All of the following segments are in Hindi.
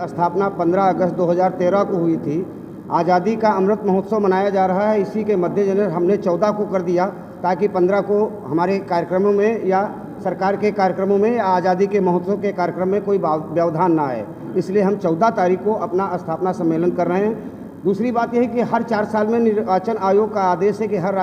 स्थापना 15 अगस्त 2013 को हुई थी। आज़ादी का अमृत महोत्सव मनाया जा रहा है। इसी के मद्देनज़र हमने 14 को कर दिया ताकि 15 को हमारे कार्यक्रमों में या सरकार के कार्यक्रमों में या आज़ादी के महोत्सव के कार्यक्रम में कोई व्यवधान ना आए। इसलिए हम 14 तारीख को अपना स्थापना सम्मेलन कर रहे हैं। दूसरी बात यह है कि हर 4 साल में निर्वाचन आयोग का आदेश है कि हर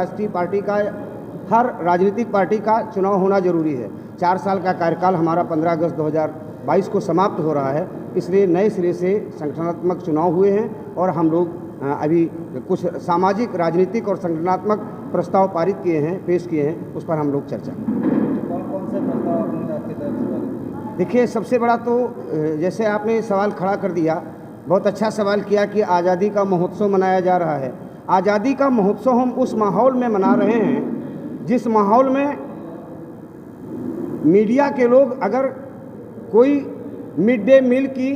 राजनीतिक पार्टी का चुनाव होना जरूरी है। 4 साल का कार्यकाल हमारा 15 अगस्त 2022 को समाप्त हो रहा है। इसलिए नए सिरे से संगठनात्मक चुनाव हुए हैं और हम लोग अभी कुछ सामाजिक, राजनीतिक और संगठनात्मक प्रस्ताव पारित किए हैं, पेश किए हैं। उस पर हम लोग चर्चा कौन से प्रस्ताव आपकी तरफ से? देखिए, सबसे बड़ा तो जैसे आपने सवाल खड़ा कर दिया, बहुत अच्छा सवाल किया कि आज़ादी का महोत्सव मनाया जा रहा है। आज़ादी का महोत्सव हम उस माहौल में मना रहे हैं जिस माहौल में मीडिया के लोग अगर कोई मिड डे मील की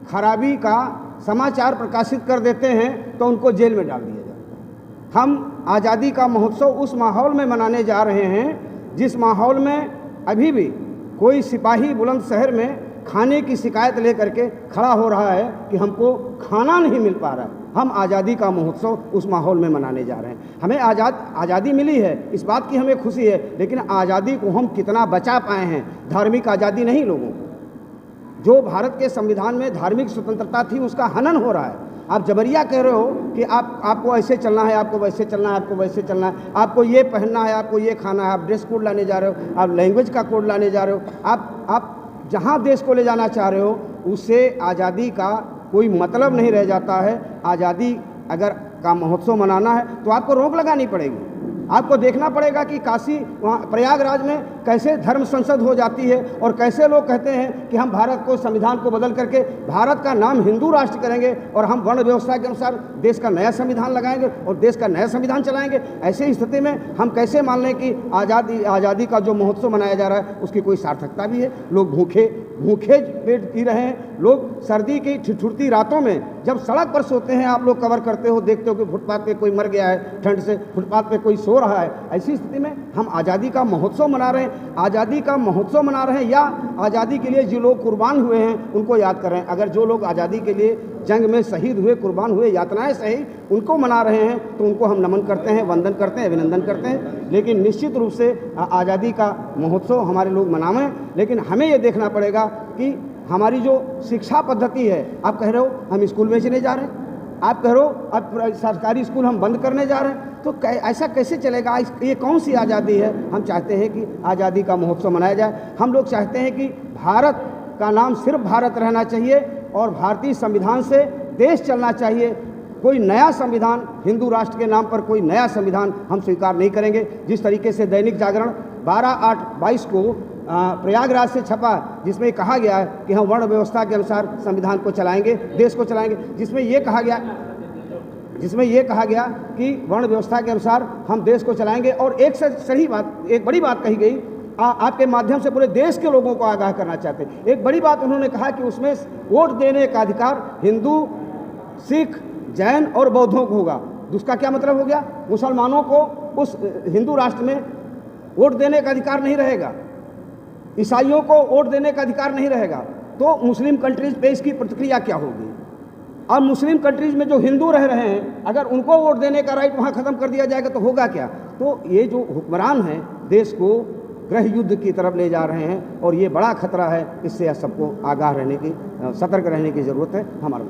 खराबी का समाचार प्रकाशित कर देते हैं तो उनको जेल में डाल दिया जाता है। हम आज़ादी का महोत्सव उस माहौल में मनाने जा रहे हैं जिस माहौल में अभी भी कोई सिपाही बुलंदशहर में खाने की शिकायत लेकर के खड़ा हो रहा है कि हमको खाना नहीं मिल पा रहा है। हम आज़ादी का महोत्सव उस माहौल में मनाने जा रहे हैं। हमें आज़ादी मिली है, इस बात की हमें खुशी है, लेकिन आज़ादी को हम कितना बचा पाए हैं। धार्मिक आज़ादी नहीं, लोगों जो भारत के संविधान में धार्मिक स्वतंत्रता थी उसका हनन हो रहा है। आप जबरिया कह रहे हो कि आपको ऐसे चलना है, आपको वैसे चलना है, आपको वैसे चलना है, आपको ये पहनना है, आपको ये खाना है। आप ड्रेस कोड लाने जा रहे हो, आप लैंग्वेज का कोड लाने जा रहे हो। आप जहाँ देश को ले जाना चाह रहे हो उससे आज़ादी का कोई मतलब नहीं रह जाता है। आज़ादी अगर का महोत्सव मनाना है तो आपको रोक लगानी पड़ेगी। आपको देखना पड़ेगा कि काशी, वहाँ प्रयागराज में कैसे धर्म संसद हो जाती है और कैसे लोग कहते हैं कि हम भारत को, संविधान को बदल करके भारत का नाम हिंदू राष्ट्र करेंगे और हम वर्ण व्यवस्था के अनुसार देश का नया संविधान लगाएंगे और देश का नया संविधान चलाएंगे। ऐसी स्थिति में हम कैसे मान लें कि आज़ादी का जो महोत्सव मनाया जा रहा है उसकी कोई सार्थकता भी है। लोग भूखे पेट पी रहे हैं। लोग सर्दी की ठिठुरती रातों में जब सड़क पर सोते हैं, आप लोग कवर करते हो, देखते हो कि फुटपाथ पे कोई मर गया है ठंड से, फुटपाथ पे कोई सो रहा है। ऐसी स्थिति में हम आज़ादी का महोत्सव मना रहे हैं। आज़ादी का महोत्सव मना रहे हैं या आज़ादी के लिए जो लोग कुर्बान हुए हैं उनको याद कर रहे हैं। अगर जो लोग आज़ादी के लिए जंग में शहीद हुए, कुर्बान हुए, यातनाएं सही, उनको मना रहे हैं तो उनको हम नमन करते हैं, वंदन करते हैं, अभिनंदन करते हैं। लेकिन निश्चित रूप से आज़ादी का महोत्सव हमारे लोग मनावें, लेकिन हमें ये देखना पड़ेगा कि हमारी जो शिक्षा पद्धति है, आप कह रहे हो हम स्कूल बेचने जा रहे हैं, आप कह रहे हो अब सरकारी स्कूल हम बंद करने जा रहे हैं, तो ऐसा कैसे चलेगा? ये कौन सी आज़ादी है? हम चाहते हैं कि आज़ादी का महोत्सव मनाया जाए। हम लोग चाहते हैं कि भारत का नाम सिर्फ भारत रहना चाहिए और भारतीय संविधान से देश चलना चाहिए। कोई नया संविधान, हिंदू राष्ट्र के नाम पर कोई नया संविधान हम स्वीकार नहीं करेंगे। जिस तरीके से दैनिक जागरण 12/8/22 को प्रयागराज से छपा, जिसमें कहा गया है कि हम वर्ण व्यवस्था के अनुसार संविधान को चलाएंगे, देश को चलाएंगे, जिसमें ये कहा गया कि वर्ण व्यवस्था के अनुसार हम देश को चलाएंगे। और एक बड़ी बात कही गई, आपके माध्यम से पूरे देश के लोगों को आगाह करना चाहते हैं। एक बड़ी बात उन्होंने कहा कि उसमें वोट देने का अधिकार हिंदू, सिख, जैन और बौद्धों को होगा। उसका क्या मतलब हो गया? मुसलमानों को उस हिंदू राष्ट्र में वोट देने का अधिकार नहीं रहेगा, ईसाइयों को वोट देने का अधिकार नहीं रहेगा। तो मुस्लिम कंट्रीज पे इसकी प्रतिक्रिया क्या होगी? अब मुस्लिम कंट्रीज में जो हिंदू रह रहे हैं, अगर उनको वोट देने का राइट वहाँ ख़त्म कर दिया जाएगा तो होगा क्या? तो ये जो हुक्मरान हैं देश को गृह युद्ध की तरफ ले जा रहे हैं और ये बड़ा खतरा है। इससे सबको आगाह रहने की, सतर्क रहने की ज़रूरत है हमारे।